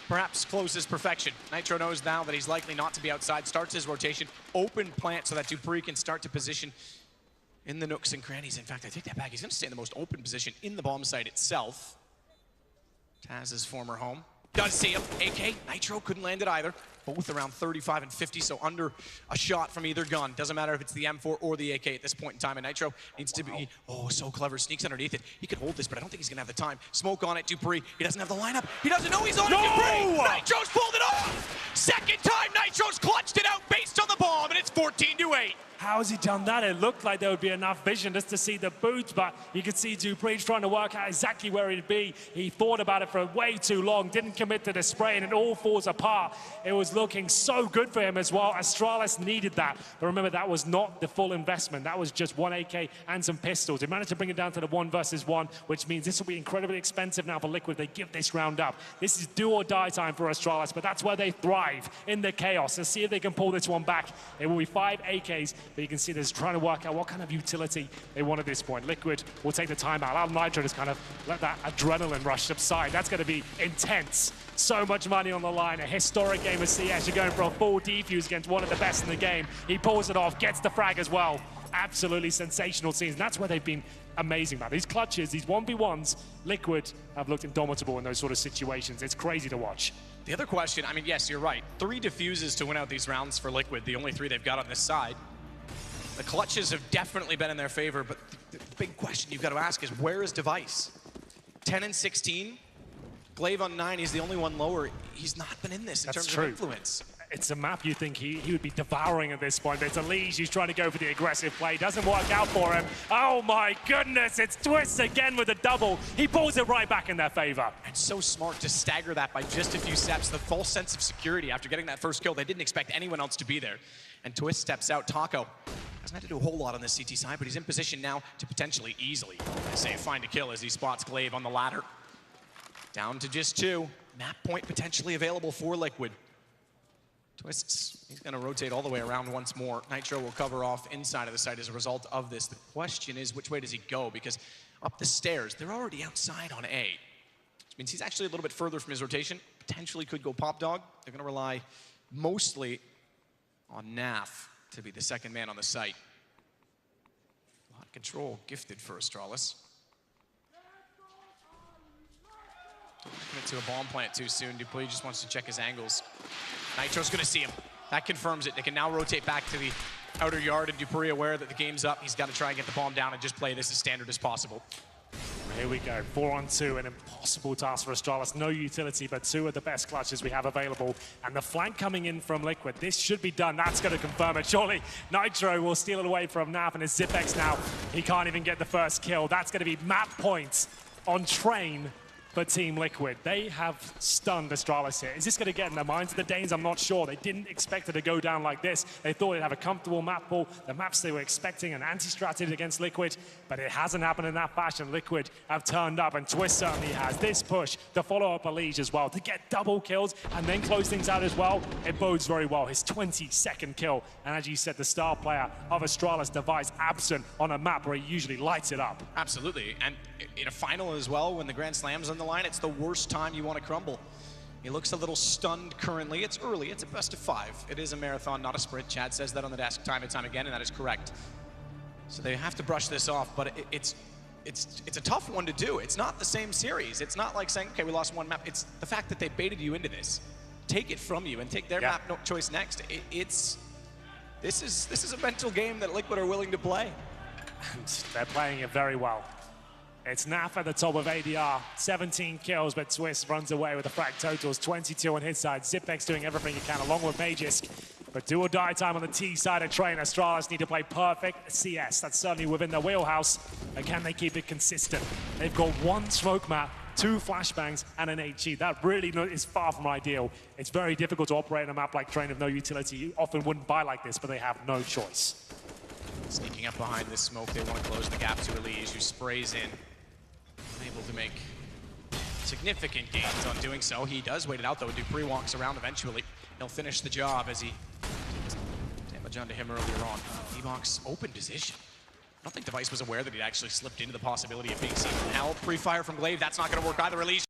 perhaps close is perfection. Nitro knows now that he's likely not to be outside, starts his rotation, open plant so that dupreeh can start to position in the nooks and crannies. In fact, I take that back. He's going to stay in the most open position in the bomb site itself. Taz's former home. Does see him. AK, Nitro couldn't land it either. Both around 35 and 50, so under a shot from either gun. Doesn't matter if it's the M4 or the AK at this point in time, and Nitro needs to be, oh, so clever, sneaks underneath it. He could hold this, but I don't think he's gonna have the time. Smoke on it, dupreeh. He doesn't have the lineup. He doesn't know he's on it, dupreeh! Nitro's pulled it off! Second time Nitro's clutched it out based on the bomb, and it's 14-8. How has he done that? It looked like there would be enough vision just to see the boots, but you could see Dupree's trying to work out exactly where he'd be. He thought about it for way too long, didn't commit to the spray, and it all falls apart. It was looking so good for him as well. Astralis needed that. But remember, that was not the full investment. That was just one AK and some pistols. He managed to bring it down to the 1 versus 1, which means this will be incredibly expensive now for Liquid. They give this round up. This is do or die time for Astralis, but that's where they thrive, in the chaos. Let's see if they can pull this one back. It will be 5 AKs, but you can see they're trying to work out what kind of utility they want at this point. Liquid will take the timeout. Allow Nitro just kind of let that adrenaline rush subside. That's going to be intense. So much money on the line. A historic game of CS. You're going for a full defuse against one of the best in the game. He pulls it off, gets the frag as well. Absolutely sensational scenes. And that's where they've been amazing, man. These clutches, these 1v1s, Liquid have looked indomitable in those sort of situations. It's crazy to watch. The other question, I mean, yes, you're right. 3 defuses to win out these rounds for Liquid, the only 3 they've got on this side. The clutches have definitely been in their favor, but the big question you've got to ask is, where is Device? 10 and 16. Glaive on 9, he's the only one lower. He's not been in this in terms of influence. It's a map you think he would be devouring at this point, but it's Elise who's trying to go for the aggressive play. Doesn't work out for him. Oh my goodness, it's Twist again with a double. He pulls it right back in their favor. And so smart to stagger that by just a few steps. The false sense of security after getting that first kill. They didn't expect anyone else to be there. And Twist steps out. Taco doesn't have to do a whole lot on this CT side, but he's in position now to potentially easily, find a kill as he spots Glaive on the ladder. Down to just 2. Map point potentially available for Liquid. Twists, he's gonna rotate all the way around once more. Nitro will cover off inside of the site as a result of this. The question is, which way does he go? Because up the stairs, they're already outside on A. Which means he's actually a little bit further from his rotation. Potentially could go Pop Dog. They're gonna rely mostly on Naf to be the second man on the site. A lot of control gifted for Astralis. Commit to a bomb plant too soon. Dupuis just wants to check his angles. Nitro's gonna see him. That confirms it. They can now rotate back to the outer yard, and Dupuis aware that the game's up. He's got to try and get the bomb down and just play this as standard as possible. Here we go, 4-on-2, an impossible task for Astralis. No utility, but 2 of the best clutches we have available. And the flank coming in from Liquid. This should be done. That's going to confirm it. Surely Nitro will steal it away from Naf, and his Zipex now. He can't even get the first kill. That's going to be map points on Train for Team Liquid. They have stunned Astralis here. Is this going to get in their minds? The Danes, I'm not sure. They didn't expect it to go down like this. They thought they'd have a comfortable map pool. The maps they were expecting, an anti-strategy against Liquid, but it hasn't happened in that fashion. Liquid have turned up, and Twist certainly has. This push to follow up Elige as well, to get double kills and then close things out as well, it bodes very well. His 22nd kill, and as you said, the star player of Astralis, Device, absent on a map where he usually lights it up. Absolutely, and in a final as well, when the Grand Slam's on the line, it's the worst time you want to crumble. He looks a little stunned currently. It's early, it's a best of 5. It is a marathon, not a sprint. Chad says that on the desk time and time again, and that is correct. So they have to brush this off, but it's a tough one to do. It's not the same series. It's not like saying, okay, we lost 1 map. It's the fact that they baited you into this. Take it from you and take their map choice next. This is a mental game that Liquid are willing to play. And they're playing it very well. It's Naf at the top of ADR, 17 kills, but Twist runs away with the frag totals, 22 on his side. Zipex doing everything he can along with Magisk. But do or die time on the T side of Train. Astralis need to play perfect CS. That's certainly within their wheelhouse. But can they keep it consistent? They've got 1 smoke map, 2 flashbangs, and an HE. That really is far from ideal. It's very difficult to operate on a map like Train with no utility. You often wouldn't buy like this, but they have no choice. Sneaking up behind this smoke, they want to close the gap to Elige, who sprays in. Unable to make significant gains on doing so. He does wait it out though. Dupuis walks around eventually. He'll finish the job as he damage onto him earlier on. D-Box open position. I don't think Device was aware that he'd actually slipped into the possibility of being seen from hell. Pre-fire from Glaive, that's not going to work either. Elige